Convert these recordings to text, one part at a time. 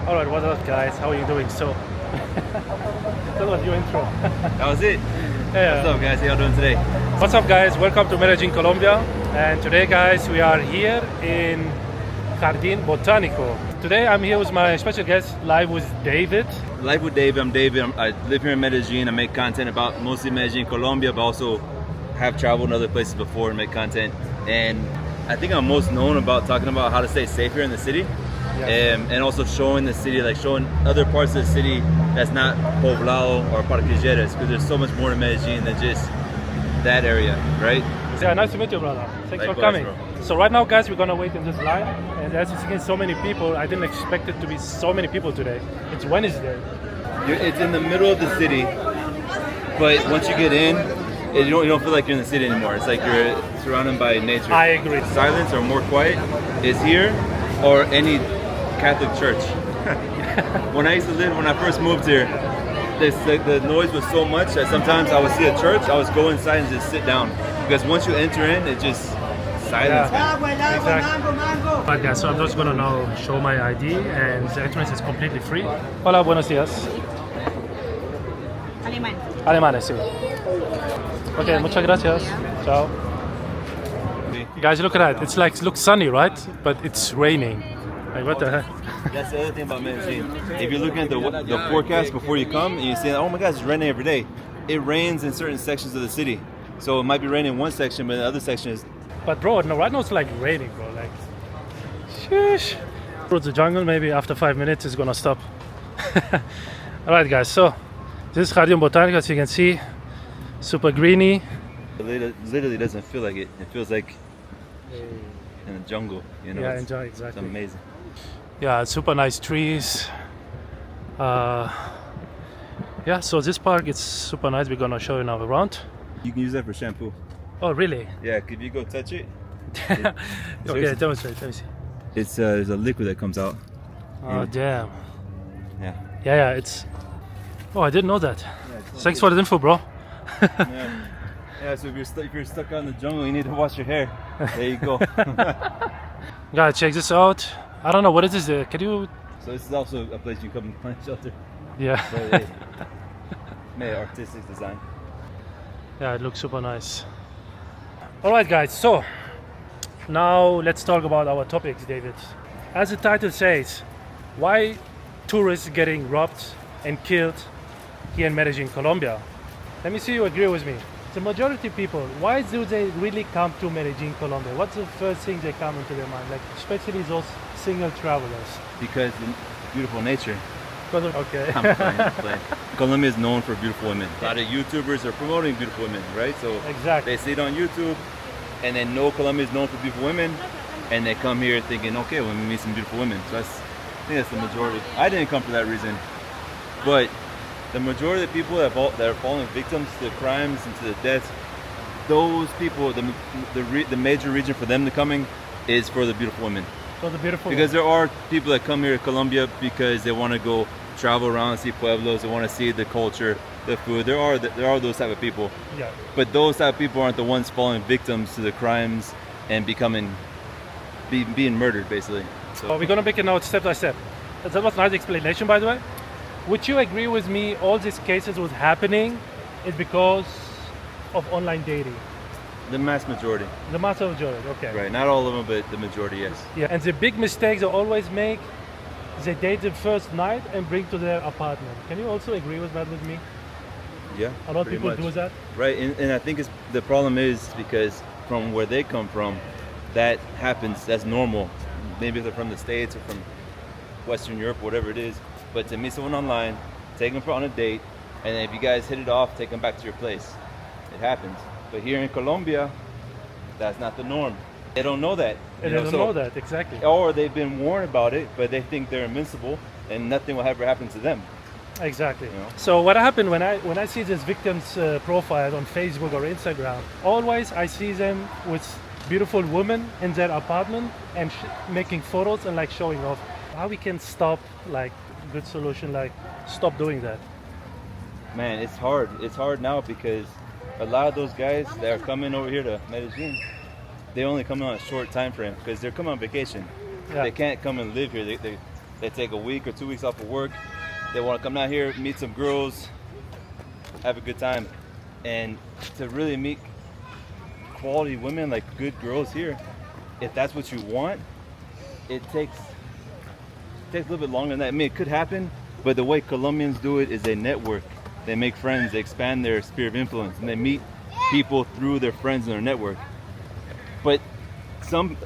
Alright, what's up guys? How are you doing? So, that was your intro. That was it. Yeah. What's up, guys? How y'all doing today? What's up guys? Welcome to Medellin Colombia. And today guys, we are here in Jardín Botánico. Today I'm here with my special guest, Live with David. Life with David. I'm David. I live here in Medellin. I make content about mostly Medellin, Colombia, but also have traveled in other places before and make content. And I think I'm most known about talking about how to stay safe here in the city. Yes. And also showing the city, like showing other parts of the city that's not poblado or parquilleras, because there's so much more to Medellin than just that area, right? Yeah, nice to meet you, brother. Thanks for Likewise, coming. bro. So right now, guys, we're gonna wait in this line, and as you see, so many people. I didn't expect it to be so many people today. It's Wednesday. It's in the middle of the city, but once you get in, you don't feel like you're in the city anymore. It's like you're surrounded by nature. I agree. Silence or more quiet is here, or any Catholic church. When I first moved here, the noise was so much that sometimes I would see a church, I would go inside and just sit down. Because once you enter in, it just silence. Yeah. Exactly. But guys, so I'm just gonna now show my ID, and the entrance is completely free. Hola, buenos días. Alemán. Alemanes, sí. Okay, muchas gracias. Ciao. Guys, look at that. It's like, it looks sunny, right? But it's raining. Like, what the heck? That's the other thing about Medellin. If you're looking at the forecast before you come, and you say, oh my gosh, it's raining every day. It rains in certain sections of the city. So it might be raining in one section, but the other section is... But bro, no, right now it's like raining, bro. Like, sheesh. Through the jungle, maybe after 5 minutes it's gonna stop. Alright guys, so this is Jardín Botánico, as you can see. Super greeny. It literally doesn't feel like it. It feels like in the jungle, you know? Yeah, It's enjoy, exactly. amazing. Yeah, super nice trees. Yeah, so this park is super nice. We're gonna show you now around. You can use that for shampoo. Oh, really? Yeah, if you go touch it, Okay, demonstrate. Let me see. it's there's a liquid that comes out. Oh, damn. Yeah. Yeah, it's. Oh, I didn't know that. Yeah, Thanks for the info, bro. yeah. Yeah, so if you're stuck out in the jungle, you need to wash your hair. There you go. Guys, check this out. I don't know what is this. Can you? So this is also a place you come and find shelter. Yeah. But they made artistic design. Yeah, it looks super nice. All right, guys. So now let's talk about our topics, David. As the title says, why tourists getting robbed and killed here in Medellin, Colombia? Let me see you agree with me. The majority of people, why do they really come to Medellin, Colombia? What's the first thing that come into their mind? Like, especially those single travelers. Because the beautiful nature. Okay. I'm playing. Colombia is known for beautiful women. A lot of YouTubers are promoting beautiful women, right? So Exactly. they see it on YouTube, and they know Colombia is known for beautiful women, and they come here thinking, okay, well, let me meet some beautiful women. So I think that's the majority. I didn't come for that reason, but the majority of the people that are falling victims to the crimes and to the deaths, those people, the major reason for them to coming is for the beautiful women. So the beautiful. Because there are people that come here to Colombia because they want to go travel around and see pueblos, they want to see the culture, the food. There are those type of people. Yeah. But those type of people aren't the ones falling victims to the crimes and being murdered, basically. So we're gonna make it now step by step. That was a nice explanation, by the way. Would you agree with me? All these cases was happening is because of online dating. The mass majority. The mass majority, okay. Right, not all of them, but the majority, yes. Yeah, and the big mistake they always make, they date the first night and bring to their apartment. Can you also agree with that with me? Yeah. A lot of pretty people much. do that. Right, and I think the problem is because from where they come from, that happens, that's normal. Maybe they're from the States or from Western Europe, whatever it is. But to meet someone online, take them on a date, and then if you guys hit it off, take them back to your place. It happens. But here in Colombia, that's not the norm. They don't know that. They don't know that, exactly. Or they've been warned about it, but they think they're invincible and nothing will ever happen to them. Exactly. You know? So what happened when I see these victims' profile on Facebook or Instagram, always I see them with beautiful women in their apartment and making photos and like showing off. How we can stop, like, good solution, like stop doing that? Man, it's hard. It's hard now because a lot of those guys that are coming over here to Medellin, they only come on a short time frame because they're coming on vacation. Yeah. They can't come and live here. They take a week or 2 weeks off of work. They want to come down here, meet some girls, have a good time. And to really meet quality women, like good girls here, if that's what you want, it takes a little bit longer than that. I mean, it could happen, but the way Colombians do it is they network. They make friends, they expand their sphere of influence, and they meet people through their friends and their network. But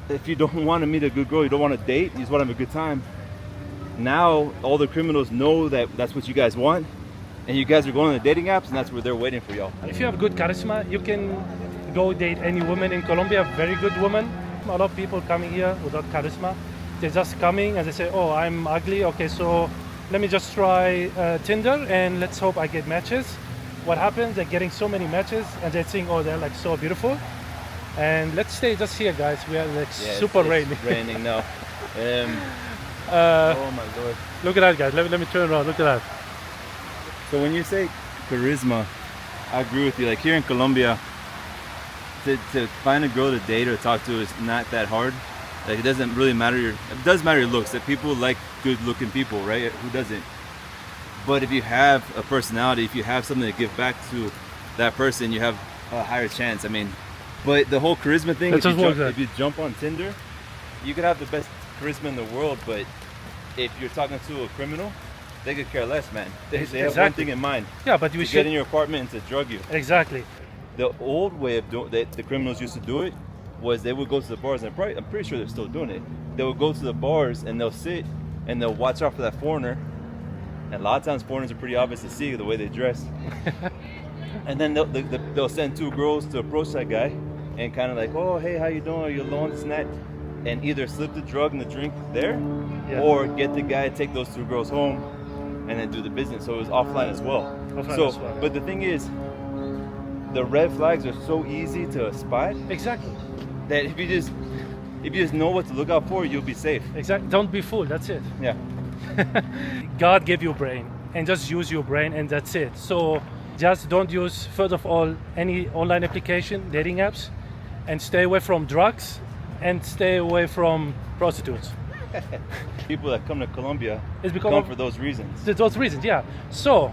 if you don't want to meet a good girl, you don't want to date, you just want to have a good time, now all the criminals know that that's what you guys want, and you guys are going on the dating apps, and that's where they're waiting for y'all. If you have good charisma, you can go date any woman in Colombia, very good woman. A lot of people coming here without charisma. They're just coming and they say, oh, I'm ugly, okay, so let me just try Tinder and let's hope I get matches. What happens, they're getting so many matches and they're saying, oh, they're like so beautiful. And let's stay just here, guys. We are like super rainy. It's raining now. Oh my Lord. Look at that, guys. Let me turn around. Look at that. So when you say charisma, I agree with you. Like here in Colombia, to find a girl to date or talk to is not that hard. Like it doesn't really matter it does matter your looks. That people like good looking people, right? Who doesn't? But if you have a personality, if you have something to give back to that person, you have a higher chance. I mean, but the whole charisma thing, if you jump on Tinder, you could have the best charisma in the world, but if you're talking to a criminal, they could care less, man. They have one thing in mind. Yeah, but we should get in your apartment and to drug you. Exactly. The old way of doing that, the criminals used to do it, was they would go to the bars, and I'm pretty sure they're still doing it. They would go to the bars and they'll sit and they'll watch out for that foreigner. And a lot of times foreigners are pretty obvious to see the way they dress. And then they'll send two girls to approach that guy and kind of like, oh, hey, how you doing? Are you alone? This and that. And either slip the drug and the drink there, or get the guy to take those two girls home and then do the business. So it was offline as well. But the thing is, the red flags are so easy to spot. Exactly. That if you just know what to look out for, you'll be safe. Exactly. Don't be fooled. That's it. Yeah. God gave you a brain, and just use your brain, and that's it. So just don't use, first of all, any online application, dating apps, and stay away from drugs, and stay away from prostitutes. People that come to Colombia come for those reasons. Those reasons, yeah. So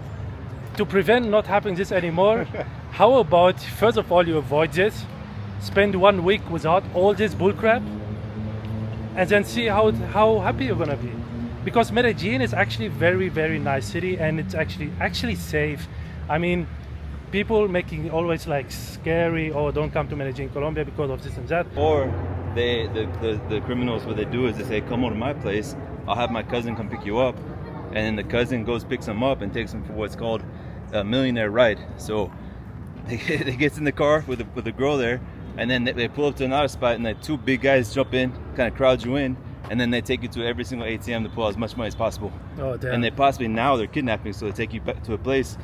to prevent not happening this anymore, how about first of all you avoid this, spend 1 week without all this bullcrap, and then see how happy you're gonna be. Because Medellin is actually very, very nice city, and it's actually safe. I mean, people making always like scary, or don't come to Medellin, Colombia because of this and that. Or the criminals, what they do is they say, come over to my place, I'll have my cousin come pick you up, and then the cousin goes picks him up and takes him for what's called a millionaire ride. So they gets in the car with the girl there, and then they pull up to another spot, and the two big guys jump in, kind of crowd you in, and then they take you to every single ATM to pull out as much money as possible. Oh, damn. And they're kidnapping, so they take you back to a place,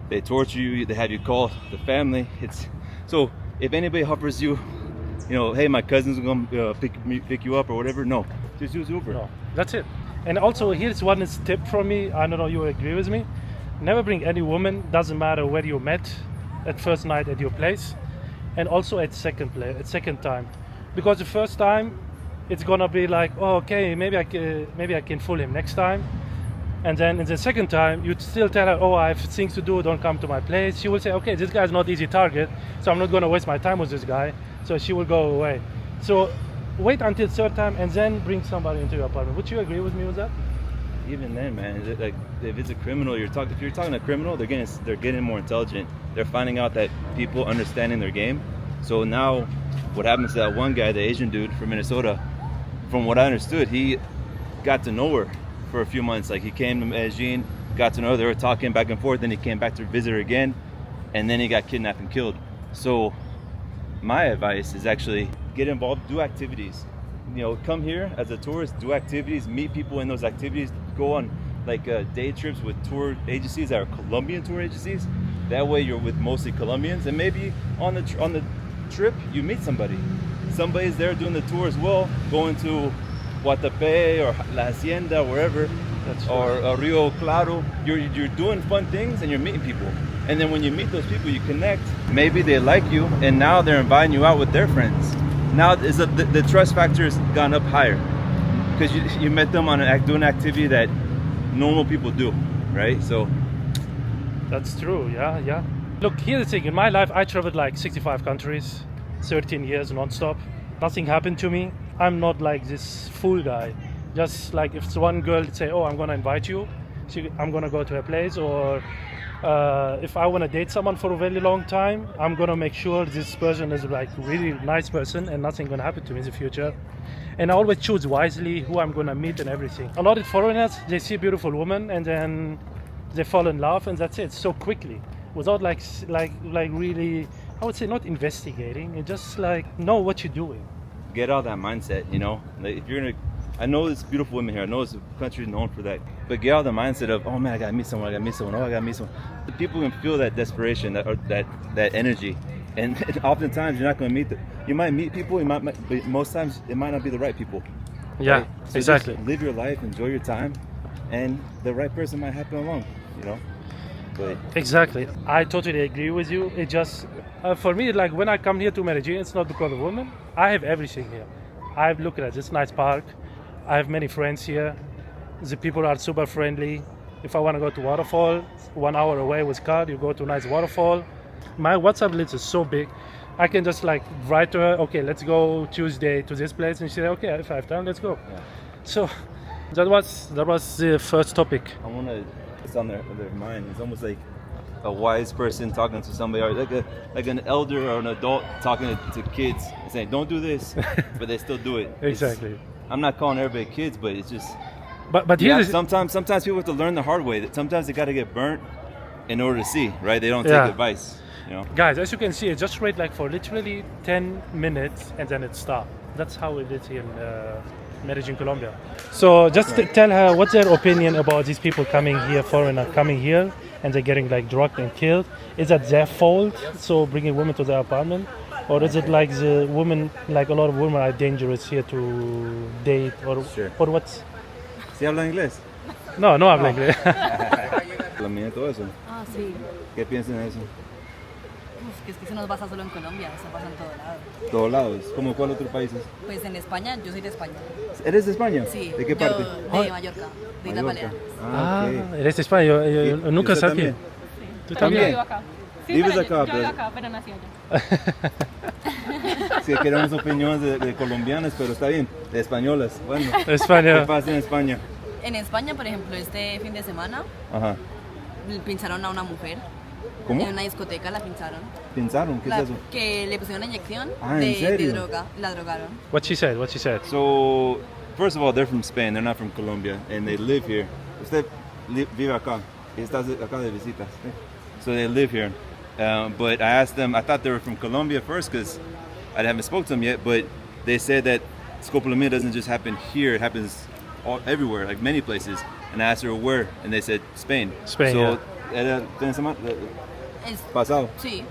they torture you, they have you call the family. So if anybody offers you, hey, my cousin's gonna pick you up or whatever, no, just use Uber. No, that's it. And also here's one tip from me. I don't know you agree with me. Never bring any woman. Doesn't matter where you met at first night at your place, and also at second time, because the first time it's gonna be like, oh, okay, maybe I can fool him next time. And then in the second time, you'd still tell her, oh, I have things to do, don't come to my place. She will say, okay, this guy's not easy target, so I'm not going to waste my time with this guy. So she will go away. So wait until third time and then bring somebody into your apartment. Would you agree with me with that? Even then, man, like if it's a criminal, if you're talking to a criminal, they're getting more intelligent. They're finding out that people understanding their game. So now, what happens to that one guy, the Asian dude from Minnesota? From what I understood, he got to know her for a few months. Like he came to Medellin, got to know her, they were talking back and forth, then he came back to visit her again, and then he got kidnapped and killed. So my advice is actually get involved, do activities. Come here as a tourist, do activities, meet people in those activities, go on like day trips with tour agencies that are Colombian tour agencies. That way you're with mostly Colombians, and maybe on the trip you meet somebody. Somebody's there doing the tour as well, going to Guatapé or La Hacienda, wherever, or Rio Claro. You're doing fun things and you're meeting people. And then when you meet those people, you connect. Maybe they like you, and now they're inviting you out with their friends. Now the trust factor has gone up higher because you met them on doing an activity that normal people do, right? So that's true. Yeah. Look, here's the thing. In my life, I traveled like 65 countries, 13 years non-stop. Nothing happened to me. I'm not like this fool guy. Just like if one girl say, "Oh, I'm gonna invite you," I'm gonna go to a place, or if I wanna date someone for a very long time, I'm gonna make sure this person is like really nice person and nothing gonna happen to me in the future. And I always choose wisely who I'm gonna meet and everything. A lot of foreigners, they see a beautiful woman and then they fall in love, and that's it, so quickly, without like really, I would say, not investigating, and just like know what you're doing. Get out of that mindset, you know. Like if you're gonna, I know there's beautiful women here. I know this country is known for that. But get out of the mindset of, oh man, I gotta meet someone. Oh, I gotta meet someone. The people can feel that desperation, that energy, and oftentimes you're not gonna meet them. You might meet people, but most times it might not be the right people. Yeah, right? So exactly. Just live your life, enjoy your time, and the right person might happen along. You know. But exactly, I totally agree with you. It just for me, like when I come here to Medellin, it's not because of women. I have everything here. I've looked at this nice park. I have many friends here. The people are super friendly. If I want to go to waterfall, 1 hour away with car, you go to a nice waterfall. My WhatsApp list is so big. I can just like write to her, okay, let's go Tuesday to this place, and she said, okay, if I have time, let's go. yeah. So that was the first topic. I wanna. It's on their mind. It's almost like a wise person talking to somebody, or like an elder or an adult talking to kids and saying, "Don't do this," but they still do it. Exactly. I'm not calling everybody kids, but it's just. But Yeah, here's sometimes people have to learn the hard way. That sometimes they got to get burnt in order to see, right? They don't take Yeah. advice, you know. guys, as you can see, it just read like for literally 10 minutes and then it stopped. That's how it is here in Medellin, Colombia. So just tell her what's their opinion about these people coming here, foreigner coming here, and they're getting like drugged and killed. Is that their fault? So bringing women to their apartment, or is it like the women, like a lot of women are dangerous here to date, or Sure. or what's? ¿Sí habla inglés? No hablo inglés. La mía, todo eso. Ah, sí. ¿Qué piensan de eso? Uf, que es que eso no pasa solo en Colombia, eso pasa en todo lado. Todos lados. ¿Cómo cuál otros países? Pues en España, yo soy de España. ¿Eres de España? Sí. ¿De qué yo parte? De Mallorca, de Islas Mallorca. Baleares. Ah, ok. Eres de España, yo ¿Y nunca usted sabía. también? ¿Tú Yo también? vivo acá. Sí, ¿Vives pero acá, yo pero- vivo acá, pero nací allá. Sí, queremos opiniones de colombianas, pero está bien, de españolas. Bueno, ¿qué España. pasa en España? En España, por ejemplo, este fin de semana Ajá. pincharon a una mujer. ¿Cómo? En una discoteca la pincharon. ¿Pensaron? ¿Qué es eso? Que le pusieron una inyección Ah, ¿en de serio? droga, la drogaron. What she said. So, first of all, they're from Spain. They're not from Colombia, and they live here. Usted vive acá. Estás acá de visitas. So they live here. But I asked them. I thought they were from Colombia first because I haven't spoken to them yet. But they said that scopolamia doesn't just happen here. It happens everywhere, like many places. And I asked her where, and they said Spain. Spain, So, era fin de semana Es, pasado. sí.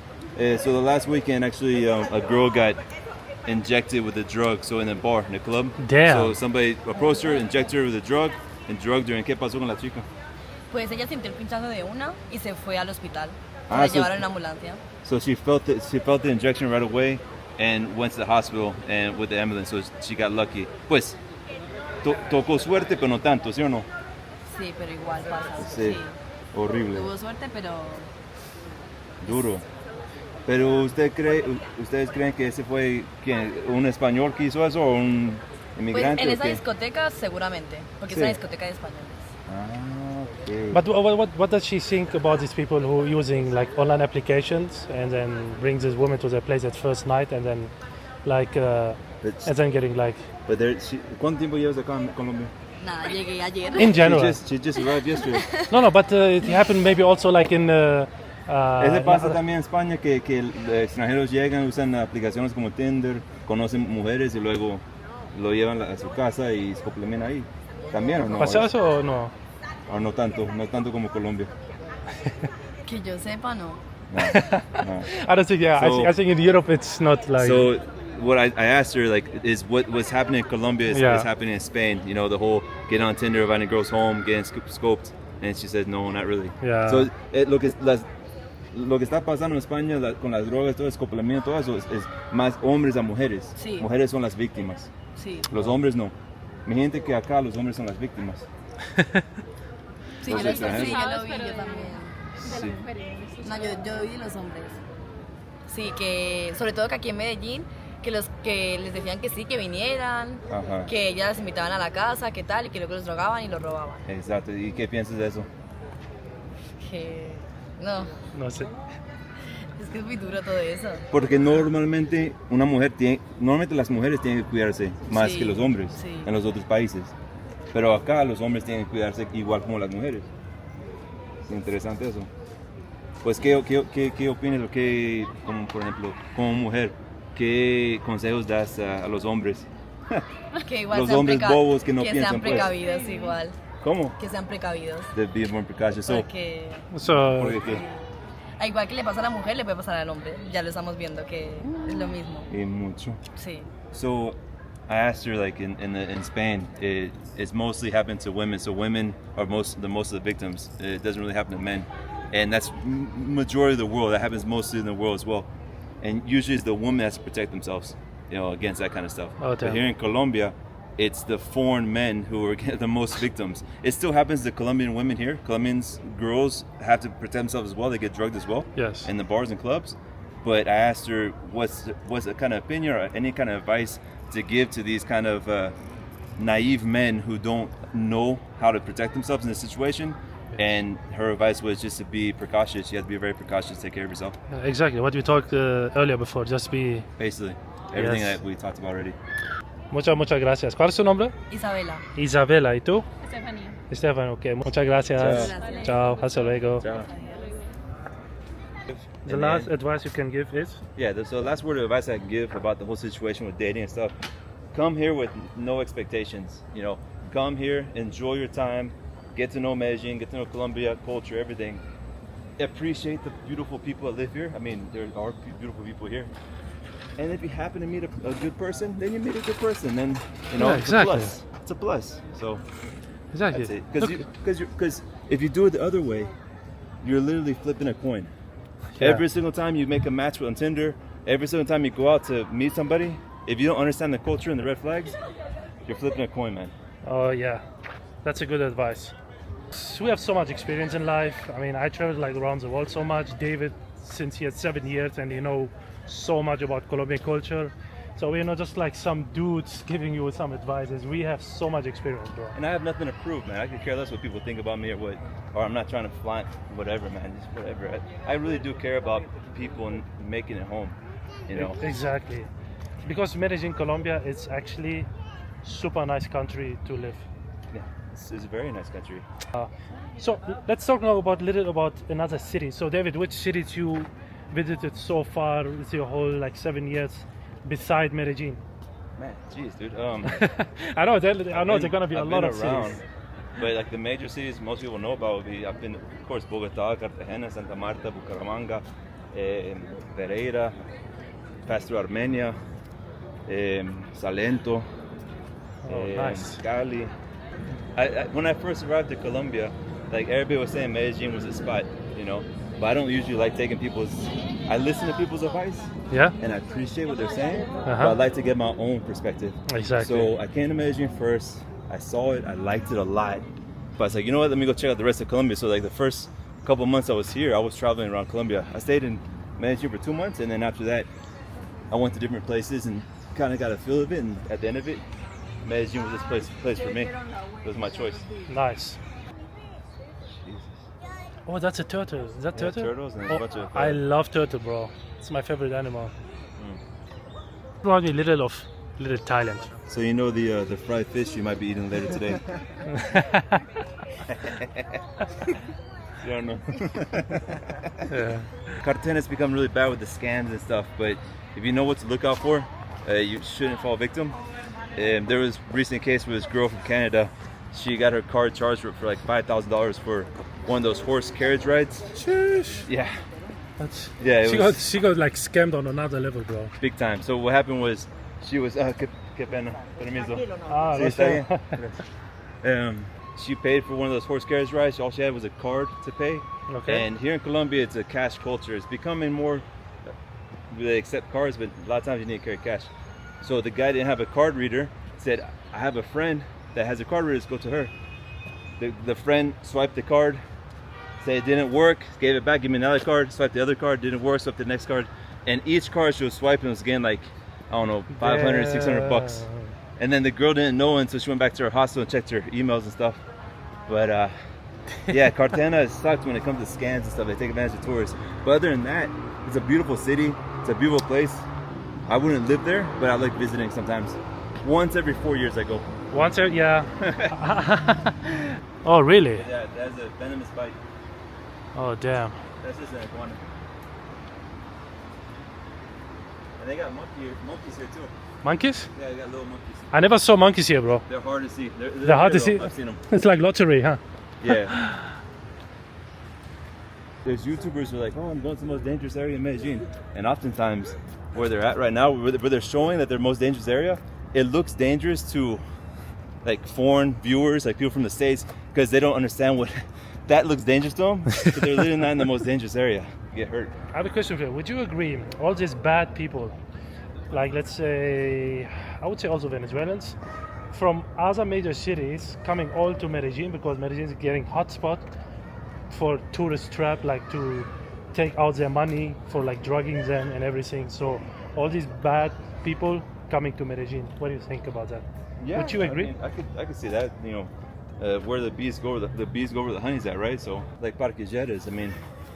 So the last weekend, actually, a girl got injected with a drug. So in a bar, in a club. Damn. So somebody approached her, injected her with a drug, and drugged her. ¿Y qué pasó con la chica? Pues ella sintió el pinchazo de una y se fue al hospital. Ah, La so- llevaron en ambulancia. So she felt the injection right away, and went to the hospital and with the ambulance. So she got lucky. Pues tocó suerte, pero no tanto, ¿sí o no? Sí, pero igual pasa. Sí. Horrible, Tuvo suerte, pero duro. Pero ustedes creen que ese fue quién, un español que hizo eso o un pues, inmigrante? en o esa qué? discoteca seguramente, porque Sí. es una discoteca de españoles. Ah, okay. But what does she think about these people who are using like online applications and then bring this woman to their place at first night and then like But- and then getting like But ¿cuánto tiempo llevas acá en Colombia? Nada, llegué ayer. in general? She just arrived yesterday. No, but it happened maybe also like in. Ese pasa también en España que extranjeros llegan, usan aplicaciones como Tinder, conocen mujeres y luego lo llevan a su casa y se complementan ahí. ¿También o no? ¿Pasa eso o no? O no tanto como Colombia. Que yo sepa, no. No, no. I don't think. Yeah, So- I think in Europe it's not like. So what I asked her like is what's happening in Colombia is happening in Spain. You know, the whole getting on Tinder, inviting girls home, getting scoped, and she said no, not really. Yeah. So lo que está pasando en España con las drogas, todo el escopamiento, todo eso es más hombres a mujeres. Sí. Mujeres son las víctimas. Sí. Los hombres no. Mi gente que acá los hombres son las víctimas. Sí, yo lo, Entonces, sí, yo ajá. lo vi, yo también. Sí. No, yo vi de los hombres. Sí, que sobre todo que aquí en Medellín, que los que les decían que sí, que vinieran, Ajá. que ellas las invitaban a la casa, que tal, y que luego los drogaban y los robaban. Exacto. ¿Y qué piensas de eso? Que no, No sé. es que es muy duro todo eso. Porque normalmente normalmente las mujeres tienen que cuidarse más Sí, que los hombres sí. en los otros países. Pero acá los hombres tienen que cuidarse igual como las mujeres. Es interesante eso. Pues, ¿qué opinas? Como por ejemplo, como mujer, ¿qué consejos das a los hombres? Que igual Los sean hombres bobos que no que piensan, sean pues. precavidos igual, ¿Cómo? que sean precavidos. De be more precautious. So, Porque So, ¿por qué? a igual que le pasa a la mujer, le puede pasar al hombre. Ya lo estamos viendo que es lo mismo. Y mucho. Sí. So, I asked her, like in Spain, it's mostly happened to women. So women are most of the victims. It doesn't really happen to men, and that's majority of the world. That happens mostly in the world as well. And usually it's the woman that has to protect themselves, against that kind of stuff. Oh, but damn. here in Colombia, it's the foreign men who are the most victims. It still happens to Colombian women here. Colombian girls have to protect themselves as well. They get drugged as well. Yes. In the bars and clubs. But I asked her what's a kind of opinion or any kind of advice to give to these kind of naive men who don't know how to protect themselves in this situation. And her advice was just to be precautious. You have to be very precautious, take care of yourself. exactly what we talked earlier before. Just be. Basically, everything Yes. that we talked about already. Muchas gracias. ¿Cuál es su nombre? Isabela. Isabela. ¿Y tú? Estefanía. Estefan. Ok. Muchas gracias. Gracias. Chao. Hasta luego. Ciao. The And last then- advice you can give is. Yeah, so the last word of advice I can give about the whole situation with dating and stuff, come here with no expectations. Come here, enjoy your time, get to know Medellin, get to know Colombia, culture, everything. Appreciate the beautiful people that live here. I mean, there are beautiful people here. And if you happen to meet a good person, then you meet a good person. Then, Yeah, it's exactly. a plus. It's a plus. So Exactly. that's it. Look, Because if you do it the other way, you're literally flipping a coin. Yeah. Every single time you make a match on Tinder, every single time you go out to meet somebody, if you don't understand the culture and the red flags, you're flipping a coin, man. Oh yeah, that's a good advice. We have so much experience in life. I mean, I traveled like around the world so much. David, since he has 7 years, and you know so much about Colombian culture. So we're not just like some dudes giving you some advices. We have so much experience, bro. And I have nothing to prove, man. I could care less what people think about me or I'm not trying to flaunt whatever, man. Just whatever. I really do care about people and making it home, Exactly. Because Medellin Colombia, it's actually super nice country to live. Yeah, it's a very nice country. So let's talk now about little about another city. So David, which cities you visited so far with your whole like 7 years beside Medellin? Man, jeez, dude. I know there are gonna be a I've lot been of around, cities. but like the major cities most people know about would be, I've been, of course, Bogota, Cartagena, Santa Marta, Bucaramanga, Pereira, passed through Armenia, Salento, Oh, nice. Cali. When I first arrived to Colombia, like everybody was saying Medellin was a spot, but I don't usually like taking I listen to people's advice Yeah, and I appreciate what they're saying, Uh-huh. but I like to get my own perspective. exactly. So I came to Medellin first. I saw it. I liked it a lot. But I was like, you know what? Let me go check out the rest of Colombia. So like the first couple months I was here, I was traveling around Colombia. I stayed in Medellin for 2 months, and then after that, I went to different places and kind of got a feel of it. And at the end of it, Medellin was this place for me. It was my choice. Nice. Jesus. Oh, that's a turtle. Is that Yeah, turtle? turtles and a Oh, bunch of, I love turtle, bro. It's my favorite animal. Mm. Remind me little of little Thailand. So you know the fried fish you might be eating later today. You don't know. Yeah. Cartagena's become really bad with the scams and stuff, but if you know what to look out for, you shouldn't fall victim. There was a recent case with this girl from Canada. She got her card charged for like $5,000 for one of those horse carriage rides. Sheesh. Yeah, That's, yeah, it was she got like scammed on another level, bro. big time. So what happened was she was qué pena, permiso. Ah, Sí, that's está bien. She paid for one of those horse carriage rides. All she had was a card to pay. Okay. And here in Colombia, it's a cash culture. It's becoming more. They accept cards, but a lot of times you need to carry cash. So the guy didn't have a card reader. Said, I have a friend that has a card reader. Go to her. The friend swiped the card, say it didn't work, gave it back, give me another card, swiped the other card, didn't work, swiped the next card, and each card she was swiping was getting like, I don't know, 500, 600 bucks. And then the girl didn't know until she went back to her hostel and checked her emails and stuff. But yeah, Cartagena sucks when it comes to scams and stuff. They take advantage of tourists. But other than that, it's a beautiful city. It's a beautiful place. I wouldn't live there, but I like visiting sometimes. Once every 4 years I go. Once every, yeah. Oh, really? Yeah, that's a venomous bite. Oh, damn. That's just an iguana. And they got monkeys here too. Monkeys? Yeah, they got little monkeys. I never saw monkeys here, bro. They're hard to see. They're hard to see. I've seen them. It's like lottery, huh? Yeah. There's YouTubers who are like, oh, I'm going to the most dangerous area in Medellin. And oftentimes, where they're at right now, where they're showing that they're most dangerous area, it looks dangerous to like foreign viewers, like people from the States, because they don't understand what that looks dangerous to them. But they're literally not in the most dangerous area. You get hurt. I have a question for you. Would you agree, all these bad people, like let's say, I would say also Venezuelans, from other major cities coming all to Medellin because Medellin is getting hotspot for tourist trap, like to take out their money for like drugging them and everything. So all these bad people coming to Medellin. What do you think about that? Yeah, would you agree? I mean, I could see that. You know, where the bees go, the bees go where the honey's at, right? So like Parque Lleras, I mean,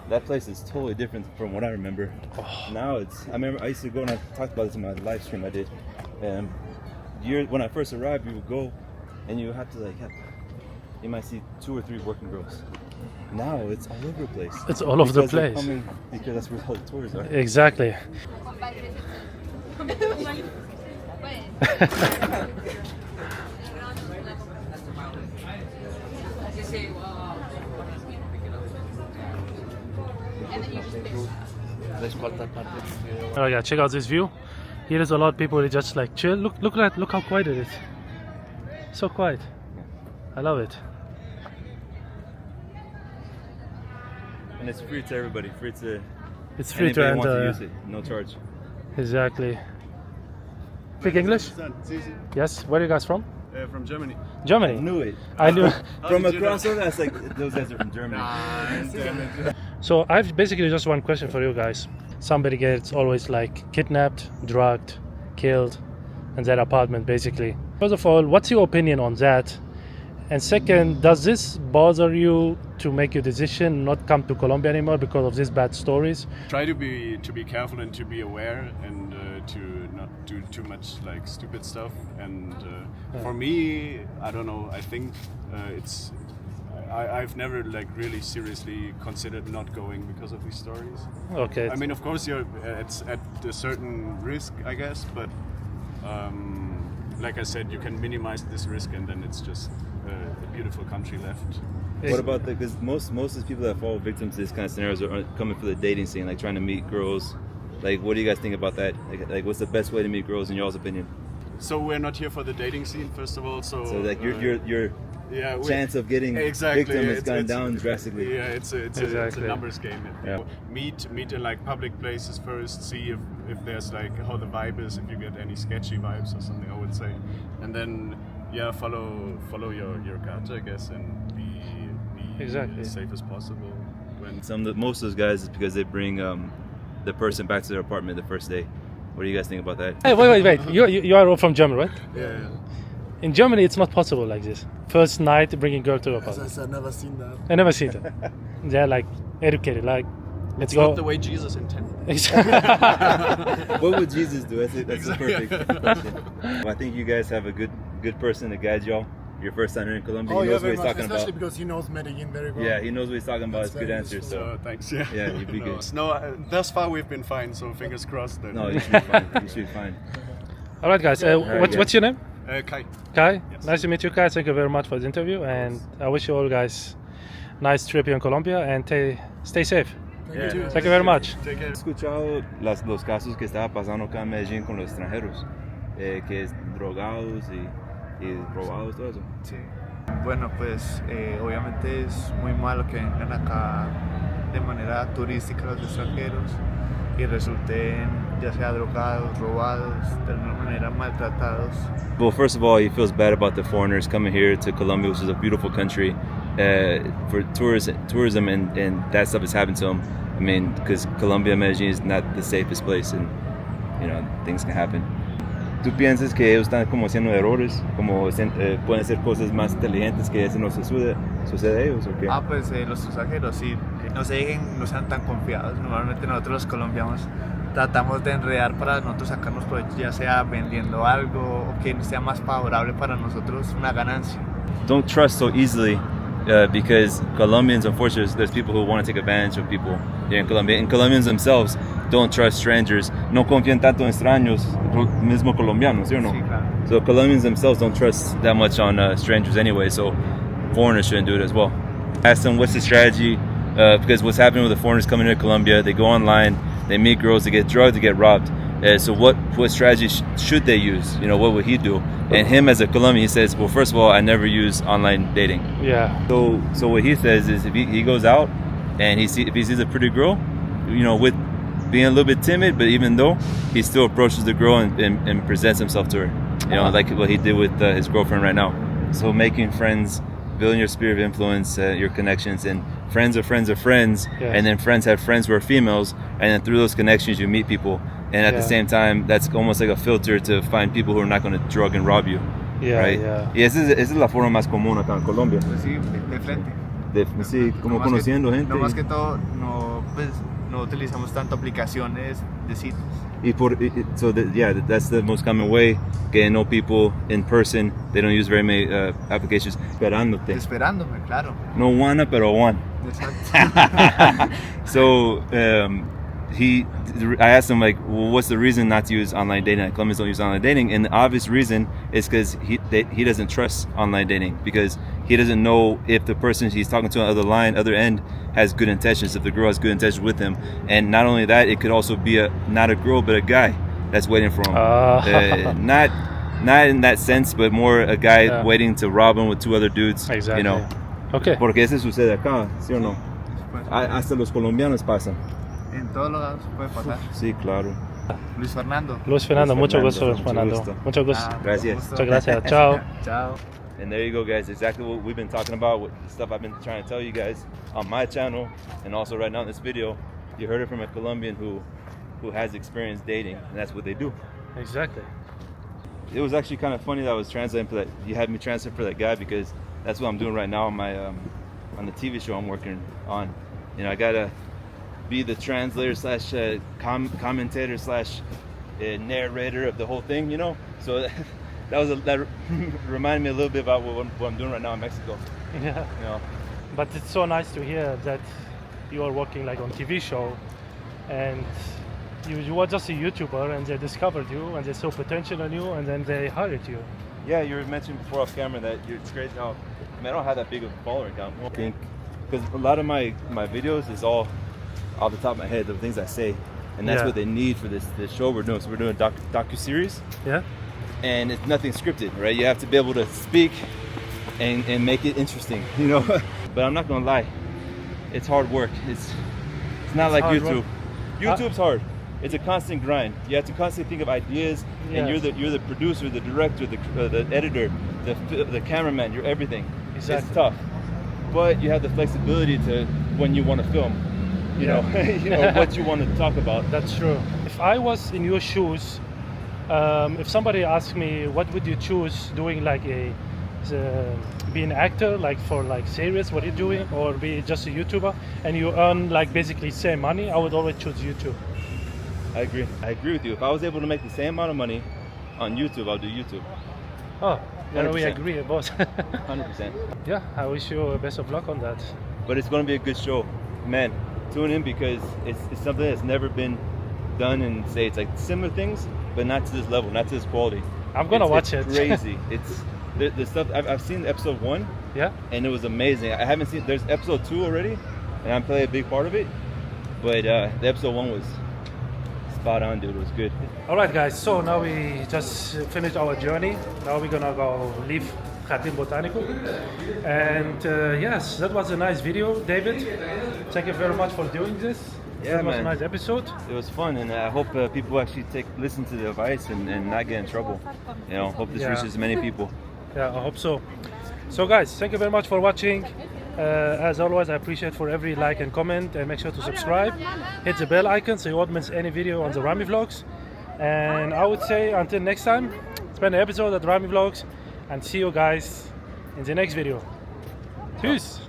that place is totally different from what I remember. Oh. Now I remember I used to go, and I talked about this in my live stream I did. When I first arrived, you would go, and you have to you might see 2 or 3 working girls. Now it's all over the place. It's all over the place. Because that's where all the tourists are. Exactly. Oh yeah, check out this view. Here is a lot of people who just like chill. Look how quiet it is. So quiet. I love it. And it's free to everybody. It's free to anybody enter. wants to use it, no charge. Exactly. Speak English? Yes. Where are you guys from? From Germany. Germany. I knew it. I knew. From across over, that's like those guys are from Germany. So I've basically just one question for you guys. Somebody gets always like kidnapped, drugged, killed in their apartment basically. First of all, what's your opinion on that? And second, does this bother you to make your decision not come to Colombia anymore because of these bad stories? Try to be careful and to be aware and to not do too much like stupid stuff. And for me, I don't know. I think I've never like really seriously considered not going because of these stories. Okay. I mean, of course, it's at a certain risk, I guess, but like I said, you can minimize this risk, and then it's just a beautiful country left. What about because most of the people that fall victim to this kind of scenarios are coming for the dating scene, like trying to meet girls. Like, what do you guys think about that? Like what's the best way to meet girls in y'all's opinion? So we're not here for the dating scene, first of all. So like your chance of getting exactly, victim has gone down drastically. Yeah, it's a numbers game. Yeah. Meet in like public places first. See if there's like how the vibe is. If you get any sketchy vibes or something, I would say, and then follow your gut, I guess, and be as safe as possible. Most of those guys is because they bring the person back to their apartment the first day. What do you guys think about that? Hey, wait. You are all from Germany, right? Yeah. In Germany, it's not possible like this. First night, bringing girl to your As I apartment. said, I've never seen that. I never seen that. They're like educated, like let's It's go. not the way Jesus intended. What would Jesus do? That's the perfect question. Well, I think you guys have a good person to guide y'all. Your first time here in Colombia, he knows what he's talking especially about. because he knows Medellin very well. Yeah, he knows what he's talking about. That's It's good very answer. useful. So Thanks. Yeah. yeah, you'd be good. No, thus far we've been fine. So fingers crossed. Then. No, you should be fine. You should be fine. All right, guys. What's your name? Kai. Kai. Yes. Nice to meet you, Kai. Thank you very much for the interview, and I wish you all guys nice trip here in Colombia, and stay safe. Thank you very much. Take care. He escuchado los casos que estaba pasando acá en Medellín con los extranjeros, que es drogados y robados, todo eso. Sí. Bueno, pues obviamente es muy malo que vengan acá de manera turística los extranjeros y resulten ya sea drogados, robados, de alguna manera maltratados. Well, first of all, he feels bad about the foreigners coming here to Colombia, which is a beautiful country, for tourism and that stuff is happening to him. I mean, because Colombia, Medellin is not the safest place, and you know things can happen. ¿Tú piensas que ellos están como haciendo errores, como pueden hacer cosas más inteligentes que eso no sucede a ellos o qué? Pues los pasajeros sí, no sean tan confiados. Normalmente nosotros los colombianos tratamos de enredar para nosotros sacarnos provecho, ya sea vendiendo algo o que sea más favorable para nosotros una ganancia. Don't trust so easily because Colombians, unfortunately, there's people who want to take advantage of people here in Colombia, and Colombians themselves don't trust strangers. No confían tanto en extraños, mismo colombianos, ¿sí o no? Sí, claro. So Colombians themselves don't trust that much on strangers anyway, so foreigners shouldn't do it as well. Ask them what's the strategy, because what's happening with the foreigners coming into Colombia, they go online, they meet girls, they get drugged, they get robbed. So what strategy should they use? You know, what would he do? And him as a Colombian, he says, well, first of all, I never use online dating. Yeah. So what he says is if he goes out and if he sees a pretty girl, you know, with being a little bit timid, but even though, he still approaches the girl and presents himself to her. You know, like what he did with his girlfriend right now. So making friends, building your sphere of influence, your connections, and friends of friends of friends, Yes. and then friends have friends who are females, and then through those connections you meet people. And at the same time, that's almost like a filter to find people who are not going to drug and rob you. Yeah, right? yeah. Y esa es la forma más común acá en Colombia. Pues sí, de frente. Sí, como No más conociendo que, gente. No más que todo, no utilizamos tanto aplicaciones de citas. That's the most common way. Que know people in person. They don't use very many applications. Esperándote. Esperándome, claro. No wanna, pero one. Exacto. So I asked him like, well, what's the reason not to use online dating? Like, Colombians don't use online dating, and the obvious reason is because he doesn't trust online dating, because he doesn't know if the person he's talking to on the other end has good intentions, if the girl has good intentions with him, and not only that, it could also be not a girl but a guy that's waiting for him. Not in that sense, but more a guy waiting to rob him with two other dudes. Exactly. You know. Okay. Porque eso sucede acá, ¿sí o no? Hasta los colombianos pasan. En todos lados puede pasar. Sí, claro. Luis Fernando. Luis Fernando, mucho gusto, Luis mucho Fernando. gusto. Mucho gusto. Gracias. Muchas gracias. Ciao. Chao. And there you go, guys. Exactly what we've been talking about, what the stuff I've been trying to tell you guys on my channel, and also right now in this video. You heard it from a Colombian who has experience dating, and that's what they do. Exactly. It was actually kind of funny that I was translating for that. You had me translate for that guy, because that's what I'm doing right now on my on the TV show I'm working on. You know, I gotta be the translator slash commentator slash narrator of the whole thing. You know, so that reminded me a little bit about what I'm doing right now in Mexico. Yeah. You know. But it's so nice to hear that you are working like on TV show, and you were just a YouTuber, and they discovered you, and they saw potential in you, and then they hired you. Yeah, you were mentioning before off camera that it's great now. I mean, I don't have that big of a following count. I think because a lot of my videos is all off the top of my head, the things I say, and that's what they need for this show we're doing. So we're doing a docu-series. Yeah. And it's nothing scripted, right? You have to be able to speak and make it interesting, you know. But I'm not gonna lie, it's hard work. It's not like YouTube. Work. YouTube's hard. It's a constant grind. You have to constantly think of ideas, and you're the producer, the director, the editor, the cameraman. You're everything. Exactly. It's tough, but you have the flexibility to when you want to film. You know, what you want to talk about. That's true. If I was in your shoes, if somebody asked me what would you choose, doing like be an actor, like for like series, what are you doing, or be just a YouTuber, and you earn like basically same money, I would always choose YouTube. I agree with you. If I was able to make the same amount of money on YouTube, I'll do YouTube. Oh, then we 100%. agree, boss. 100%. Yeah, I wish you best of luck on that. But it's going to be a good show, man. Tune in, because it's something that's never been done in States. Like similar things, but not to this level, not to this quality. I'm gonna watch it. It's crazy. It's the stuff I've seen episode 1. Yeah. And it was amazing. I haven't seen. There's episode 2 already, and I'm playing a big part of it. But the episode 1 was spot on, dude. It was good. All right, guys. So now we just finished our journey. Now we're gonna go leave Jardín Botánico. And yes, that was a nice video, David. Thank you very much for doing this. Yeah, It was a man. nice episode. It was fun, and I hope people actually listen to the advice and not get in trouble. You know, hope this Yeah. reaches many people. Yeah, I hope so. So guys, thank you very much for watching. As always, I appreciate for every like and comment, and make sure to subscribe. Hit the bell icon so you won't miss any video on the Rami Vlogs. And I would say until next time, spend an episode at Rami Vlogs, and see you guys in the next video. Peace.